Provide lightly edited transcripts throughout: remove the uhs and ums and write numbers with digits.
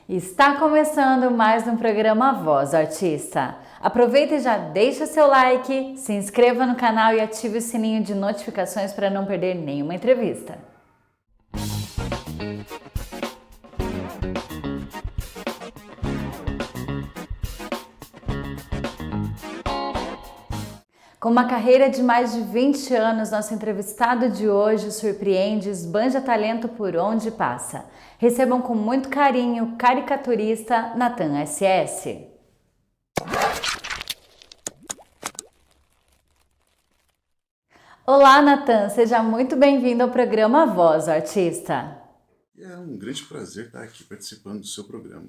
Está começando mais um programa Voz do Artista. Aproveita e já deixa seu like, se inscreva no canal e ative o sininho de notificações para não perder nenhuma entrevista. Com uma carreira de mais de 20 anos, nosso entrevistado de hoje surpreende e esbanja talento por onde passa. Recebam com muito carinho o caricaturista Nathan SS. Olá, Nathan, seja muito bem-vindo ao programa Voz do Artista. É um grande prazer estar aqui participando do seu programa.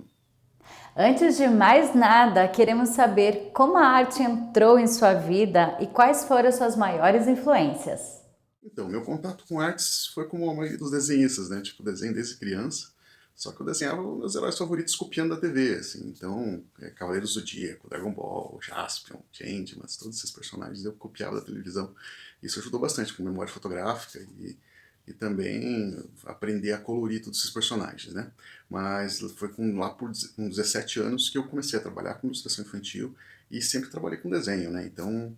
Antes de mais nada, queremos saber como a arte entrou em sua vida e quais foram suas maiores influências. Então, meu contato com artes foi como a maioria dos desenhistas, né? Tipo, desenho desde criança. Só que eu desenhava os meus heróis favoritos copiando da TV, assim. Então, Cavaleiros do Zodíaco, Dragon Ball, Jaspion, Changeman, todos esses personagens eu copiava da televisão. Isso ajudou bastante com memória fotográfica e também aprender a colorir todos esses personagens, né? Mas foi lá por com 17 anos que eu comecei a trabalhar com ilustração infantil e sempre trabalhei com desenho, né? Então,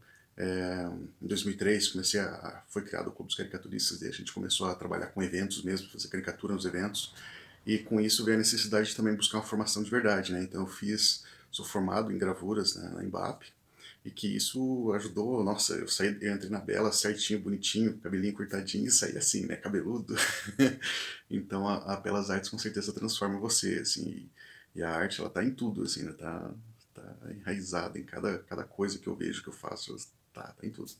em 2003 foi criado o Clube dos Caricaturistas e a gente começou a trabalhar com eventos mesmo, fazer caricatura nos eventos, e com isso veio a necessidade de também buscar uma formação de verdade, né? Então sou formado em gravuras, né, na Embap, e que isso ajudou. Nossa, eu entrei na Bela certinho, bonitinho, cabelinho cortadinho e saí assim, né, cabeludo. Então a Belas Artes com certeza transforma você, assim, e a arte ela tá em tudo, assim, né, tá enraizada em cada coisa que eu vejo, que eu faço, tá em tudo.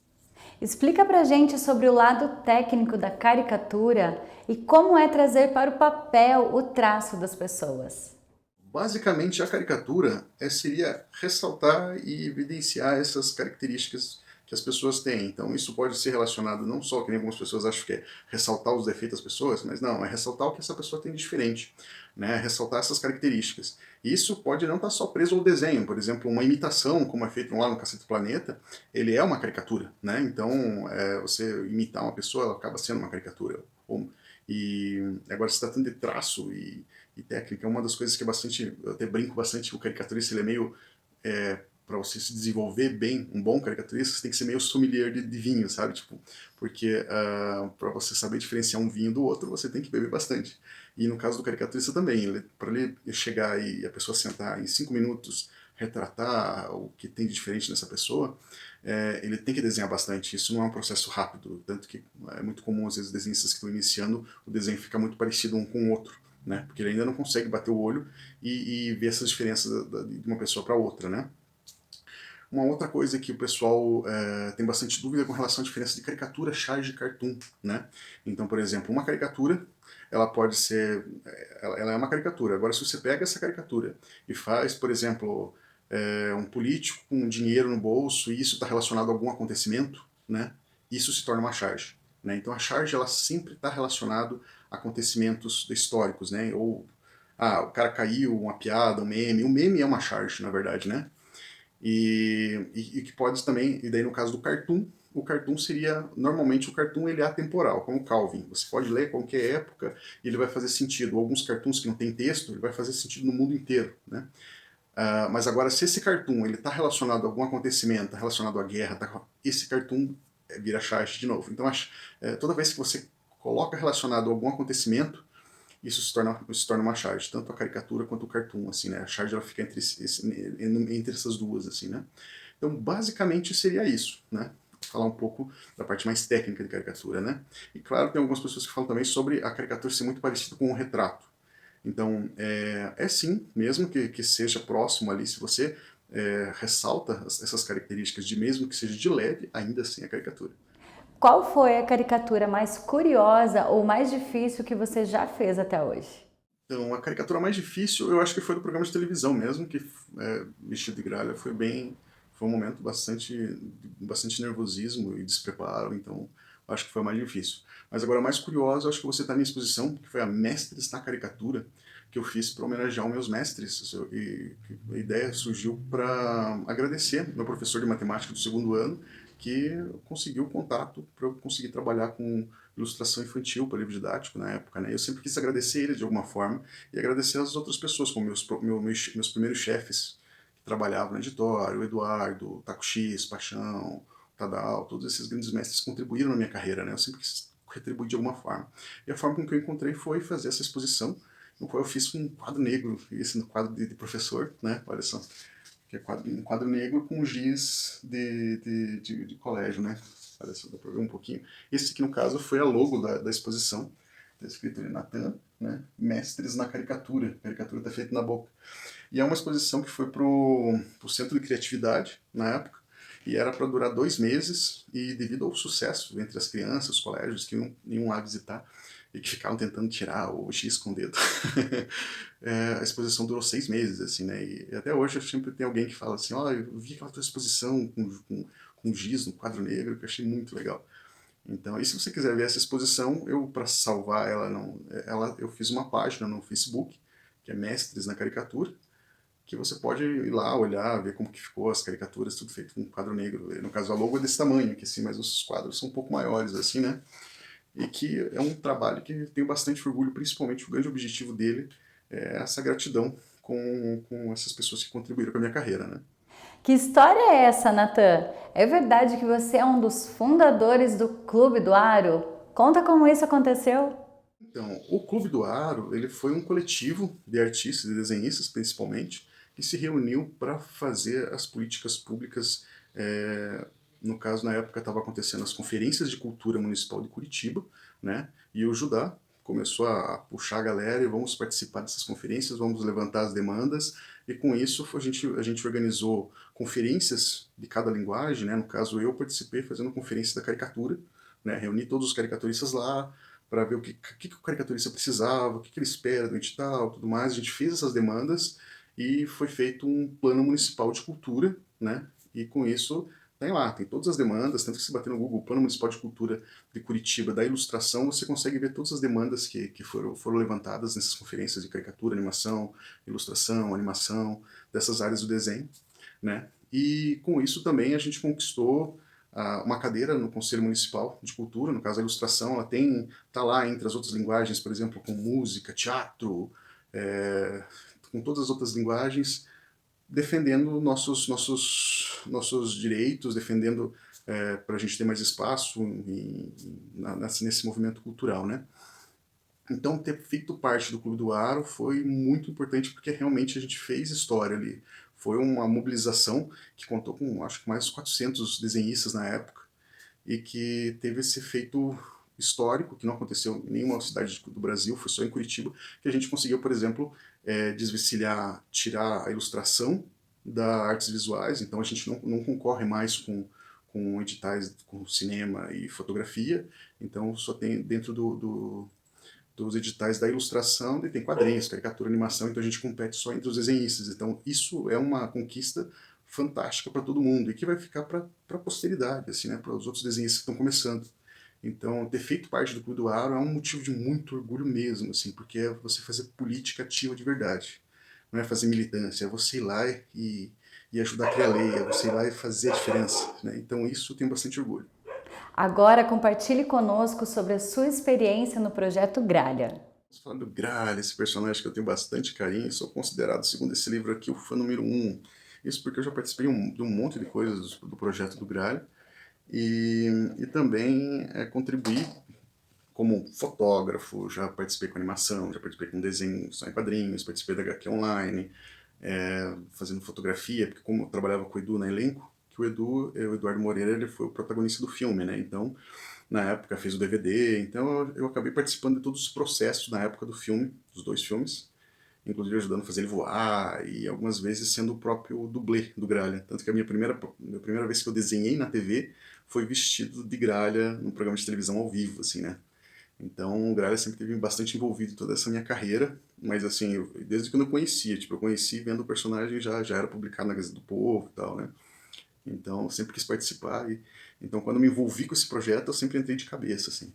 Explica pra gente sobre o lado técnico da caricatura e como é trazer para o papel o traço das pessoas. Basicamente, a caricatura seria ressaltar e evidenciar essas características que as pessoas têm. Então, isso pode ser relacionado não só, que nem algumas pessoas acham que é ressaltar os defeitos das pessoas, mas não, é ressaltar o que essa pessoa tem de diferente, né? Ressaltar essas características. E isso pode não estar só preso ao desenho. Por exemplo, uma imitação, como é feito lá no Cacete do Planeta, ele é uma caricatura, né? Então, você imitar uma pessoa, ela acaba sendo uma caricatura. E agora, se tratando de traço e técnica, uma das coisas que é bastante, eu até brinco bastante, o caricaturista ele é meio, para você se desenvolver bem, um bom caricaturista, você tem que ser meio sommelier de vinho, sabe? Tipo, porque para você saber diferenciar um vinho do outro, você tem que beber bastante. E no caso do caricaturista também, para ele chegar e a pessoa sentar em 5 minutos, retratar o que tem de diferente nessa pessoa, ele tem que desenhar bastante. Isso não é um processo rápido, tanto que é muito comum, às vezes, desenhistas que estão iniciando, o desenho fica muito parecido um com o outro, né? Porque ele ainda não consegue bater o olho e ver essas diferenças de uma pessoa para outra, né? Uma outra coisa que o pessoal tem bastante dúvida com relação à diferença de caricatura, charge e cartoon, né? Então, por exemplo, uma caricatura, ela pode ser, ela é uma caricatura. Agora, se você pega essa caricatura e faz, por exemplo, um político com dinheiro no bolso e isso está relacionado a algum acontecimento, né? Isso se torna uma charge, né? Então, a charge ela sempre está relacionado a acontecimentos históricos, né? Ou o cara caiu, uma piada, um meme. O meme é uma charge, na verdade, né? E que pode também, e daí no caso do cartoon, o cartoon seria, normalmente o cartoon ele é atemporal, como o Calvin. Você pode ler qualquer época e ele vai fazer sentido. Alguns cartoons que não tem texto, ele vai fazer sentido no mundo inteiro, né? Mas agora, se esse cartoon ele está relacionado a algum acontecimento, tá relacionado à guerra, esse cartoon vira charge de novo. Então, toda vez que você coloca relacionado a algum acontecimento, isso se torna uma charge, tanto a caricatura quanto o cartoon, assim, né? A charge ela fica entre essas duas, assim, né? Então, basicamente seria isso, né? Falar um pouco da parte mais técnica de caricatura, né? E claro, tem algumas pessoas que falam também sobre a caricatura ser muito parecida com um retrato. Então, sim, mesmo que seja próximo ali, se você ressalta essas características, de mesmo que seja de leve, ainda assim é caricatura. Qual foi a caricatura mais curiosa ou mais difícil que você já fez até hoje? Então, a caricatura mais difícil, eu acho que foi do programa de televisão mesmo, que Vestido de Gralha foi um momento bastante nervosismo e despreparo, então acho que foi o mais difícil. Mas agora, mais curioso, acho que você está na exposição, que foi a Mestres na Caricatura, que eu fiz para homenagear os meus mestres. E a ideia surgiu para agradecer meu professor de matemática do segundo ano, que conseguiu o contato para eu conseguir trabalhar ilustração infantil para livro didático na época, né? Eu sempre quis agradecer ele de alguma forma e agradecer as outras pessoas, como meus primeiros chefes que trabalhavam no editório, o Eduardo, o Taco X, Paixão, o Tadal, todos esses grandes mestres contribuíram na minha carreira, né? Eu sempre quis retribuir de alguma forma. E a forma com que eu encontrei foi fazer essa exposição, no qual eu fiz com um quadro negro, esse no quadro de professor, né? Olha só, que é um quadro negro com giz de colégio, né? Olha só, dá pra ver um pouquinho. Esse aqui, no caso, foi a logo da exposição. Está escrito ali, Natan, né? Mestres na caricatura. A caricatura está feita na boca. E é uma exposição que foi pro Centro de Criatividade, na época, e era para durar 2 meses, e devido ao sucesso entre as crianças, os colégios que iam lá visitar, e que ficavam tentando tirar o X com o dedo, a exposição durou 6 meses, assim, né? E até hoje eu sempre tem alguém que fala assim, ó, eu vi aquela tua exposição com giz no quadro negro, que eu achei muito legal. Então, e se você quiser ver essa exposição, eu, para salvar ela, não, eu fiz uma página no Facebook, que é Mestres na Caricatura, que você pode ir lá, olhar, ver como que ficou as caricaturas, tudo feito com quadro negro. No caso, a logo é desse tamanho, que assim, mas os quadros são um pouco maiores, assim, né? E que é um trabalho que tenho bastante orgulho, principalmente o grande objetivo dele é essa gratidão com essas pessoas que contribuíram com a minha carreira, né? Que história é essa, Natan? É verdade que você é um dos fundadores do Clube do Aro? Conta como isso aconteceu. Então, o Clube do Aro, ele foi um coletivo de artistas e desenhistas, principalmente, que se reuniu para fazer as políticas públicas. No caso, na época, estava acontecendo as conferências de cultura municipal de Curitiba, né? E o Judá começou a puxar a galera e vamos participar dessas conferências, vamos levantar as demandas. E com isso, a gente organizou conferências de cada linguagem, né? No caso, eu participei fazendo conferência da caricatura, né? Reuni todos os caricaturistas lá, para ver o que o caricaturista precisava, o que ele espera do edital, tudo mais. A gente fez essas demandas e foi feito um plano municipal de cultura, né? E com isso tem lá, tem todas as demandas, tanto que se bater no Google Plano Municipal de Cultura de Curitiba da ilustração, você consegue ver todas as demandas que foram levantadas nessas conferências de caricatura, animação, ilustração, animação, dessas áreas do desenho, né? E com isso também a gente conquistou uma cadeira no Conselho Municipal de Cultura, no caso a ilustração, ela tá lá entre as outras linguagens, por exemplo, com música, teatro, com todas as outras linguagens, defendendo nossos direitos, defendendo para a gente ter mais espaço nesse movimento cultural, né? Então, ter feito parte do Clube do Aro foi muito importante porque realmente a gente fez história ali. Foi uma mobilização que contou com, acho que mais de 400 desenhistas na época e que teve esse efeito histórico que não aconteceu em nenhuma cidade do Brasil, foi só em Curitiba, que a gente conseguiu, por exemplo, desvencilhar, tirar a ilustração da artes visuais, então a gente não concorre mais com editais com cinema e fotografia, então só tem dentro dos editais da ilustração, e tem quadrinhos, caricatura, animação, então a gente compete só entre os desenhistas. Então isso é uma conquista fantástica para todo mundo e que vai ficar para a posteridade, assim, né, para os outros desenhistas que estão começando. Então, ter feito parte do Clube do Aro é um motivo de muito orgulho mesmo, assim, porque é você fazer política ativa de verdade. Não é fazer militância, é você ir lá e ajudar a criar lei, é você ir lá e fazer a diferença, né? Então, isso eu tenho bastante orgulho. Agora compartilhe conosco sobre a sua experiência no projeto Gralha. Falando do Gralha, esse personagem que eu tenho bastante carinho, sou considerado, segundo esse livro aqui, o fã número 1. Isso porque eu já participei de um monte de coisas do projeto do Gralha e também contribuí como fotógrafo, já participei com animação, já participei com desenho só em quadrinhos, participei da HQ Online, fazendo fotografia, porque como eu trabalhava com o Edu na elenco, que o Eduardo Moreira, ele foi o protagonista do filme, né? Então, na época fez o DVD, então eu acabei participando de todos os processos na época do filme, dos 2 filmes, inclusive ajudando a fazer ele voar e algumas vezes sendo o próprio dublê do Gralha. Tanto que a minha primeira vez que eu desenhei na TV foi vestido de Gralha num programa de televisão ao vivo, assim, né? Então o Gralha sempre teve bastante envolvido em toda essa minha carreira, mas assim, desde quando eu conhecia, tipo, eu conheci vendo o personagem já era publicado na Gazeta do Povo e tal, né? Então eu sempre quis participar então quando eu me envolvi com esse projeto eu sempre entrei de cabeça, assim.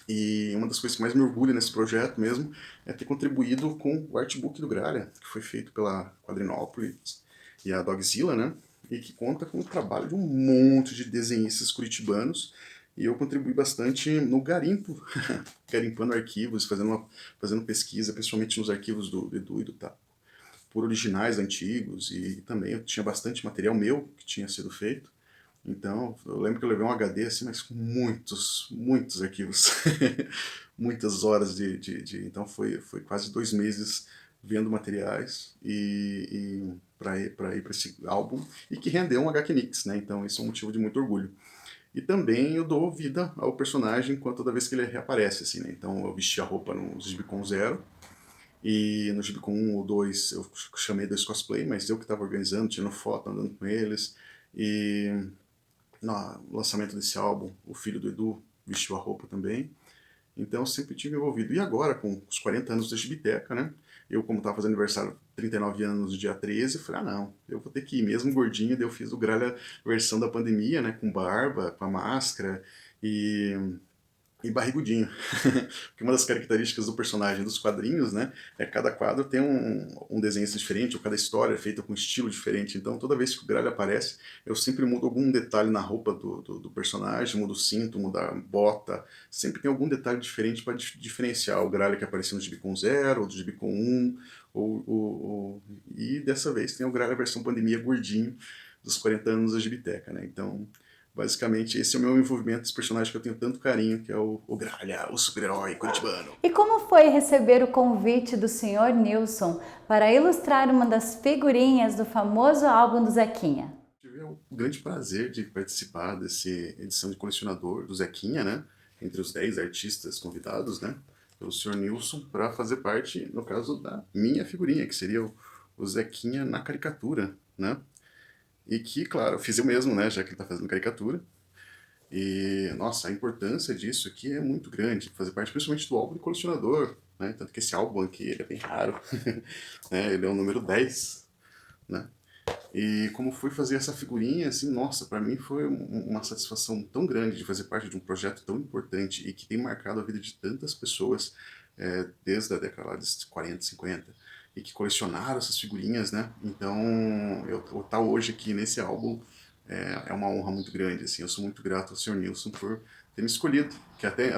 E uma das coisas que mais me orgulha nesse projeto mesmo é ter contribuído com o artbook do Gralha, que foi feito pela Quadrinópolis e a Dogzilla, né? E que conta com o trabalho de um monte de desenhistas curitibanos e eu contribuí bastante no garimpo, garimpando arquivos, fazendo pesquisa, principalmente nos arquivos do Edu e do Taco, por originais antigos, e também eu tinha bastante material meu que tinha sido feito. Então, eu lembro que eu levei um HD assim, mas com muitos arquivos, muitas horas então foi quase 2 meses vendo materiais e para ir para esse álbum, e que rendeu um HQ Mix, né? Então isso é um motivo de muito orgulho. E também eu dou vida ao personagem toda vez que ele reaparece, assim, né? Então eu vesti a roupa no Gibicon Zero, e no Gibicon 1 ou 2 eu chamei 2 cosplay, mas eu que estava organizando, tirando foto, andando com eles. E no lançamento desse álbum, o filho do Edu vestiu a roupa também. Então eu sempre tive envolvido. E agora, com os 40 anos da Gibiteca, né? Eu, como estava fazendo aniversário, 39 anos, no dia 13, eu falei, ah não, eu vou ter que ir mesmo gordinho. Daí eu fiz o Gralha versão da pandemia, né? Com barba, com a máscara e barrigudinho. Porque uma das características do personagem dos quadrinhos, né, é que cada quadro tem um desenho diferente, ou cada história é feita com um estilo diferente. Então, toda vez que o Gralha aparece, eu sempre mudo algum detalhe na roupa do personagem, mudo o cinto, mudo a bota. Sempre tem algum detalhe diferente para diferenciar o Gralha que apareceu no Gibicon Zero, ou do Gibicon 1, e dessa vez tem o Gralha versão pandemia gordinho, dos 40 anos da Gibiteca, né? Então, basicamente, esse é o meu envolvimento desse personagem que eu tenho tanto carinho, que é o Gralha, o super-herói curitibano. E como foi receber o convite do Sr. Nilson para ilustrar uma das figurinhas do famoso álbum do Zequinha? Tive o grande prazer de participar dessa edição de colecionador do Zequinha, né? Entre os 10 artistas convidados, né? Pelo Sr. Nilson, para fazer parte, no caso, da minha figurinha, que seria o Zequinha na caricatura, né? E que, claro, eu fiz eu mesmo, né? Já que ele está fazendo caricatura. E, nossa, a importância disso aqui é muito grande, fazer parte principalmente do álbum de colecionador, né? Tanto que esse álbum aqui ele é bem raro, né? Ele é o número 10, né? E como fui fazer essa figurinha, assim, nossa, para mim foi uma satisfação tão grande de fazer parte de um projeto tão importante e que tem marcado a vida de tantas pessoas, desde a década lá de 40, 50, e que colecionaram essas figurinhas, né? Então, eu estar hoje aqui nesse álbum é uma honra muito grande, assim. Eu sou muito grato ao Sr. Nilson por ter me escolhido, que até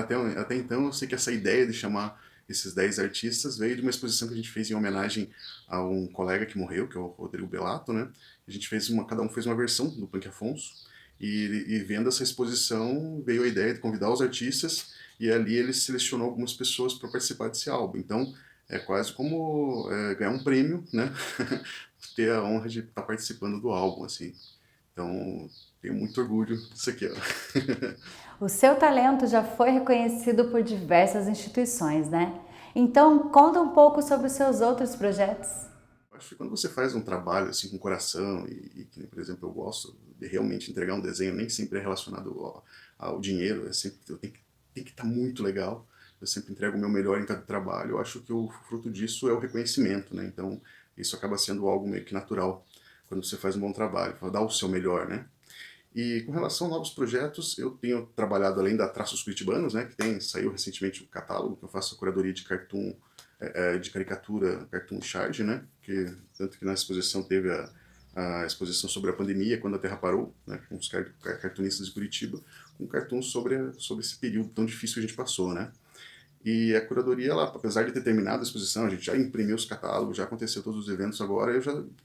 então eu sei que essa ideia de chamar esses 10 artistas veio de uma exposição que a gente fez em homenagem a um colega que morreu, que é o Rodrigo Bellato, né? A gente fez cada um fez uma versão do Punk Afonso, e vendo essa exposição veio a ideia de convidar os artistas, e ali ele selecionou algumas pessoas para participar desse álbum. Então é quase como ganhar um prêmio, né? Ter a honra de estar participando do álbum, assim. Então tenho muito orgulho disso aqui, ó. O seu talento já foi reconhecido por diversas instituições, né? Então, conta um pouco sobre os seus outros projetos. Acho que quando você faz um trabalho assim com coração que, por exemplo, eu gosto de realmente entregar um desenho, nem sempre é relacionado ao dinheiro, é sempre tem que estar muito legal. Eu sempre entrego o meu melhor em cada trabalho. Eu acho que o fruto disso é o reconhecimento, né? Então, isso acaba sendo algo meio que natural quando você faz um bom trabalho, dá o seu melhor, né? E com relação a novos projetos, eu tenho trabalhado além da Traços Curitibanos, né, que saiu recentemente o catálogo, que eu faço a curadoria de cartoon, de caricatura, cartoon charge, né, tanto que na exposição teve a exposição sobre a pandemia, quando a Terra parou, né, com os cartunistas de Curitiba, com cartoon sobre esse período tão difícil que a gente passou, né. E a curadoria, ela, apesar de ter terminado a exposição, a gente já imprimiu os catálogos, já aconteceu todos os eventos agora, eu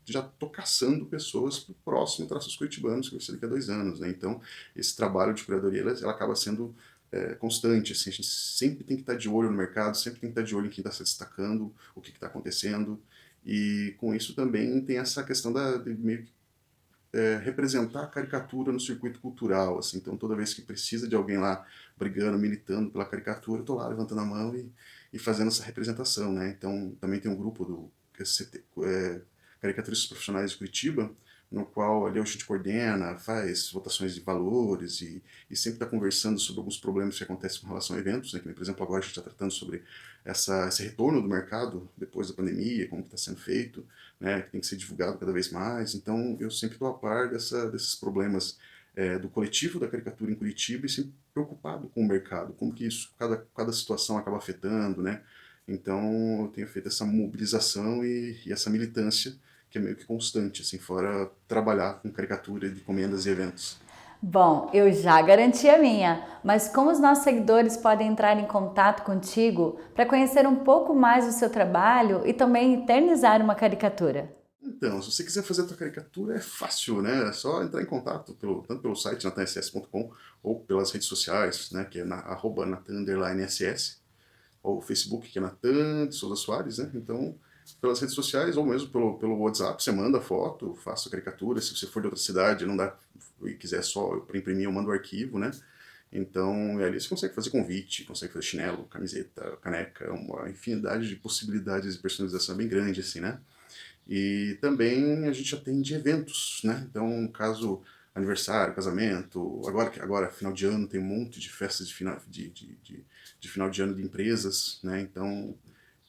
já tô caçando pessoas para o próximo Traços Curitibanos, que vai ser daqui a 2 anos, né? Então, esse trabalho de curadoria, ela acaba sendo constante, assim, a gente sempre tem que estar de olho no mercado, sempre tem que estar de olho em quem está se destacando, o que está acontecendo, e com isso também tem essa questão de meio que representar a caricatura no circuito cultural, assim. Então toda vez que precisa de alguém lá brigando, militando pela caricatura, eu tô lá levantando a mão e fazendo essa representação, né? Então também tem um grupo do Caricaturistas Profissionais de Curitiba, no qual ali a gente coordena, faz votações de valores e sempre está conversando sobre alguns problemas que acontecem com relação a eventos, né? Que, por exemplo, agora a gente está tratando sobre esse retorno do mercado depois da pandemia, como está sendo feito, né? Que tem que ser divulgado cada vez mais. Então eu sempre estou a par desses problemas do coletivo da caricatura em Curitiba e sempre preocupado com o mercado, como que isso, cada situação acaba afetando, né? Então eu tenho feito essa mobilização e essa militância que é meio que constante, assim, fora trabalhar com caricatura de encomendas e eventos. Bom, eu já garanti a minha, mas como os nossos seguidores podem entrar em contato contigo para conhecer um pouco mais do seu trabalho e também eternizar uma caricatura? Então, se você quiser fazer a tua caricatura, é fácil, né? É só entrar em contato, tanto pelo site natanss.com ou pelas redes sociais, né? Que é @natan_ss, ou o Facebook, que é Natan de Souza Soares, né? Então, pelas redes sociais ou mesmo pelo WhatsApp, você manda foto, faça a caricatura. Se você for de outra cidade, não dá, e quiser só para imprimir, eu mando o arquivo, né? Então, ali você consegue fazer convite, consegue fazer chinelo, camiseta, caneca, uma infinidade de possibilidades de personalização bem grande, assim, né? E também a gente atende eventos, né? Então, caso aniversário, casamento, agora final de ano, tem um monte de festas de final de ano de empresas, né? Então,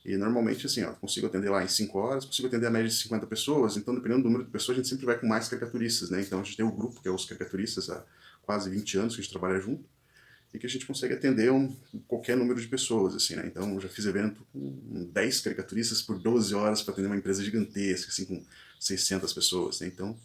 e normalmente assim, ó, consigo atender lá em 5 horas, consigo atender a média de 50 pessoas, então dependendo do número de pessoas, a gente sempre vai com mais caricaturistas, né? Então a gente tem um grupo que é os caricaturistas há quase 20 anos que a gente trabalha junto, e que a gente consegue atender qualquer número de pessoas, assim, né? Então, eu já fiz evento com 10 caricaturistas por 12 horas para atender uma empresa gigantesca, assim, com 600 pessoas, né? Então,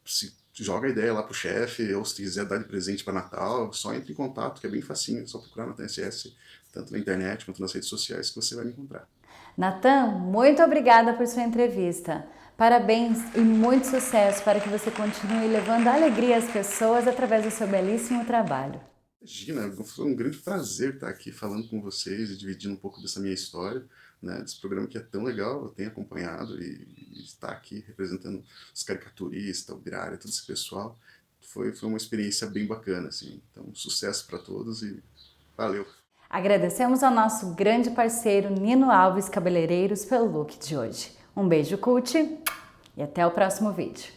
se joga a ideia lá pro chefe, ou se quiser dar de presente para Natal, só entre em contato, que é bem facinho, é só procurar na TNSS, tanto na internet quanto nas redes sociais, que você vai me encontrar. Natan, muito obrigada por sua entrevista. Parabéns e muito sucesso para que você continue levando alegria às pessoas através do seu belíssimo trabalho. Imagina, foi um grande prazer estar aqui falando com vocês e dividindo um pouco dessa minha história, né, desse programa que é tão legal, eu tenho acompanhado e estar aqui representando os caricaturistas, o Birária, todo esse pessoal, foi uma experiência bem bacana, assim. Então, sucesso para todos e valeu! Agradecemos ao nosso grande parceiro Nino Alves Cabeleireiros pelo look de hoje. Um beijo, cult, e até o próximo vídeo.